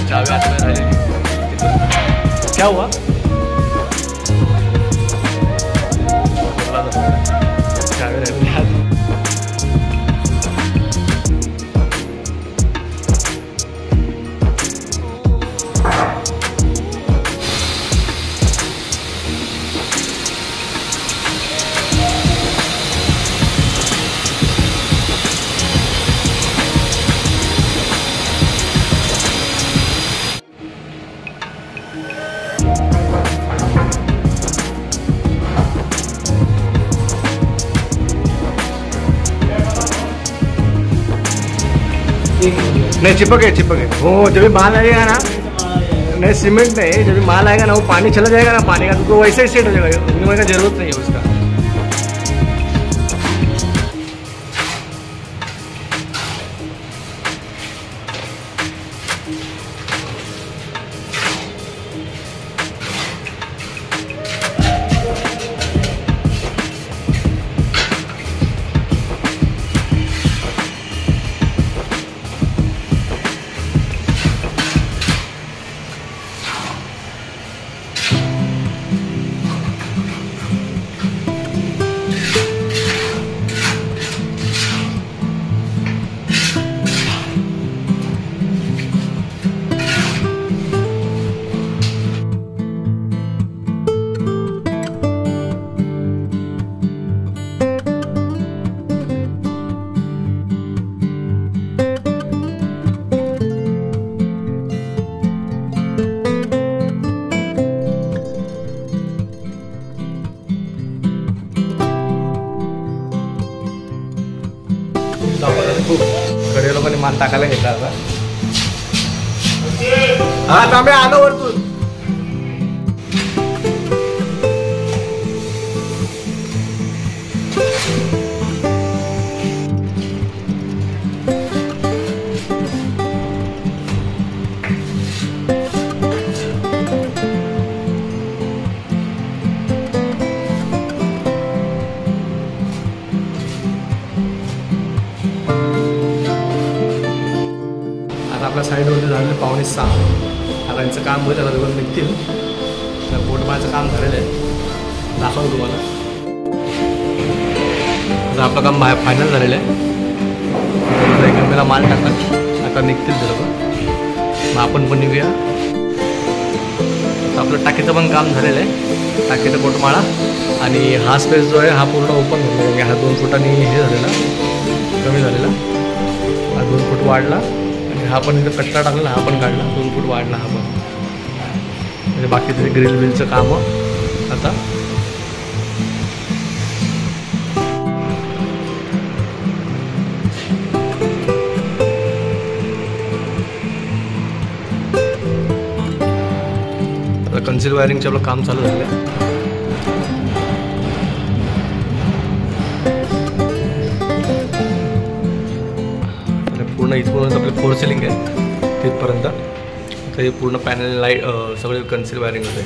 चाबी हाथ में रही। क्या हुआ? चाबी रही हाथ में। नहीं चिपक है वो जब भी माल आएगा ना, नहीं सीमेंट नहीं, जब भी माल आएगा ना वो पानी चला जाएगा ना, पानी का तो वैसे ही सेट हो जाएगा, उगने का जरूरत नहीं है उसका। घरी लोकांनी माल टाकायला घेतला आता। हा तांबे आलो वरतून। आपल्या साईडवरती झालेलं 5:45 आता यांचं काम होईल, आता दोघं निघतील। पोटमाळचं काम झालेलं आहे, दाखवतो तुम्हाला। आता आपलं काम फायनल झालेलं आहे, गमेला माल टाकतात, आता निघतील ते लोक, मग आपण पण निघूया। तर आपलं टाकीचं पण काम झालेलं आहे, टाकीचं पोटमाळा आणि हा स्पेस जो आहे हा पूर्ण ओपन झालेला आहे। हा 2 फुटांनी हे झालेला, कमी झालेला, हा 2 फूट वाढला, हा पण इथं कचरा टाकला, हा पण काढला, 2 फूट वाढला हा पण, म्हणजे बाकीचं ग्रिल बिलचं काम आता कन्सिल वायरिंगचं आपलं काम चालू झालं आहे। पूर्ण इथपर्यंत आपलं 4 सिलिंग आहे तिथपर्यंत, तर हे पूर्ण पॅनल लाईट सगळे कन्सिल वायरिंग होते।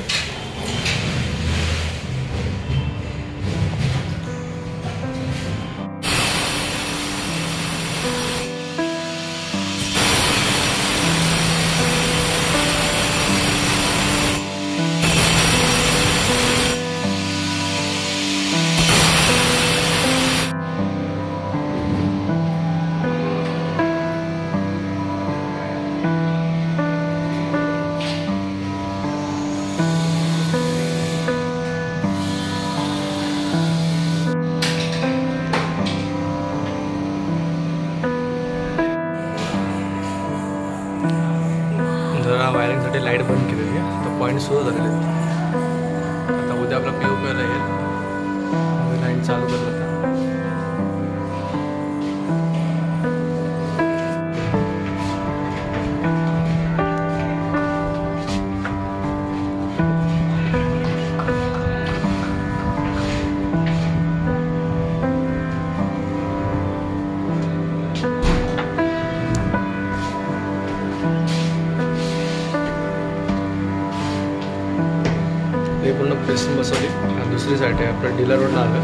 त्यासाठी लाईट बंद केलेली आहे. आता पॉईंट सुरू झालेले आहेत. आता उद्या आपला POP राहील. लाईट चालू करत आता. हे पूर्ण प्रेसिंग बसवली. दुसरी साईड आहे आपल्या डीलर रोडला आलं.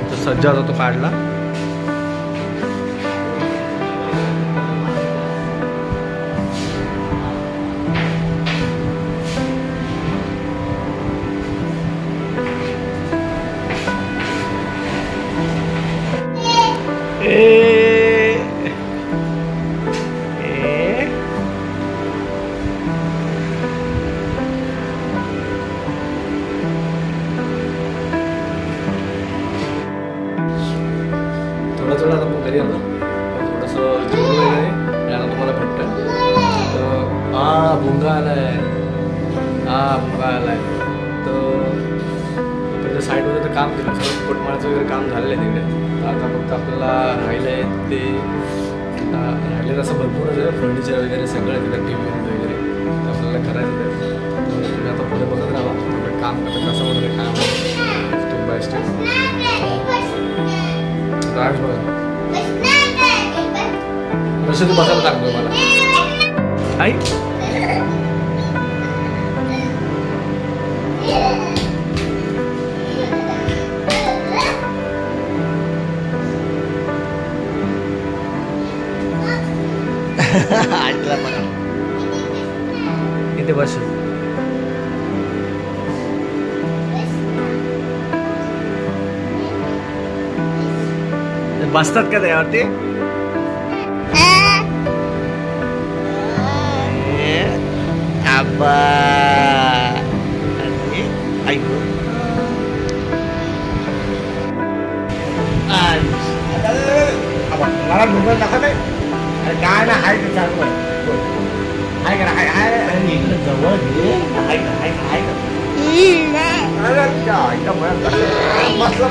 इथं सज्जा होता तो काढला. थोडं आता आपण घरी आलो. थोडंसं जेवण वगैरे याला तुम्हाला भेटतं. तर भुंगा आलाय. भुंगा आलाय. तर त्याच्या साईडमध्ये तर काम केलं सगळं. पोटमाळाचं वगैरे काम झालेलं आहे तिकडे. आता फक्त आपल्याला राहिलं आहे ते राहिलेलं असं भरपूरच आहे. फर्निचर वगैरे सगळं तिथं TV वगैरे आपल्याला करायचं आहे. तर तुम्ही आता पुढे बघत राहा. आपलं काम करतं कसं वगैरे काम स्टेप बाय स्टेप. राज बघा तू बसायला सांगतो मला. आई इथे बस. बसतात का त्यावरती? आबा ऐकू मला मोबाईल दाखवत आहे. काय ना हाय ते चालू आहे का हाय इकडे जवळ घे. हाय का हाय हाय का बसला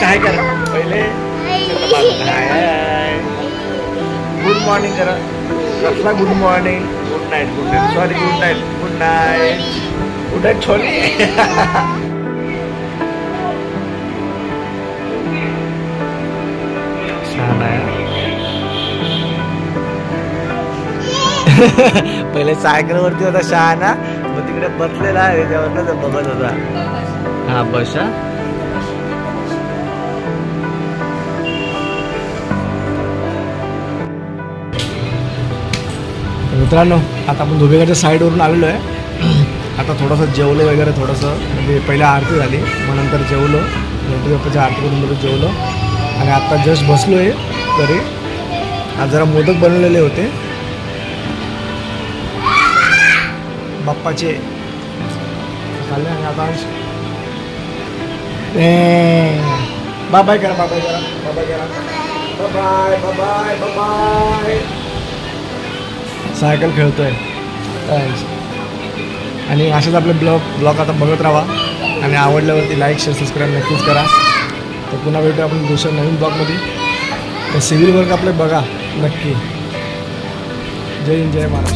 आहे करा पहिले. गुड मॉर्निंग करा. कसला good morning? Good night. Good night sorry good night. Good night. Good night छोली. छान आहे. पहिले सायकलवरती होता शहाणा. मग तिकडे बसलेला आहे त्याच्यावर बघत होता. हा बसा. मित्रांनो आता आपण धुबेगाच्या साईडवरून आलेलो आहे. आता थोडंसं जेवलो वगैरे थोडंसं म्हणजे पहिल्या आरती झाली मग नंतर जेवलो. गणपती बाप्पाची आरती करून नंतर जेवलो आणि आता जस्ट बसलो आहे तरी. आज जरा मोदक बनवलेले होते बाप्पाचे खाल्ले. आणि आता बाय बाय करा. बाय बाय करा. बाय बाय करा. Bye bye bye bye. Cycle खेळतोय. आणि असेच आपले ब्लॉग आता बघत राहा. आणि आवडल्यावरती लाईक शेअर सबस्क्राईब नक्कीच करा. तर पुन्हा भेटू आपण दुसऱ्या नवीन ब्लॉगमध्ये. तर सिव्हिल वर्क आपले बघा नक्की. जय हिंद जय महाराष्ट्र.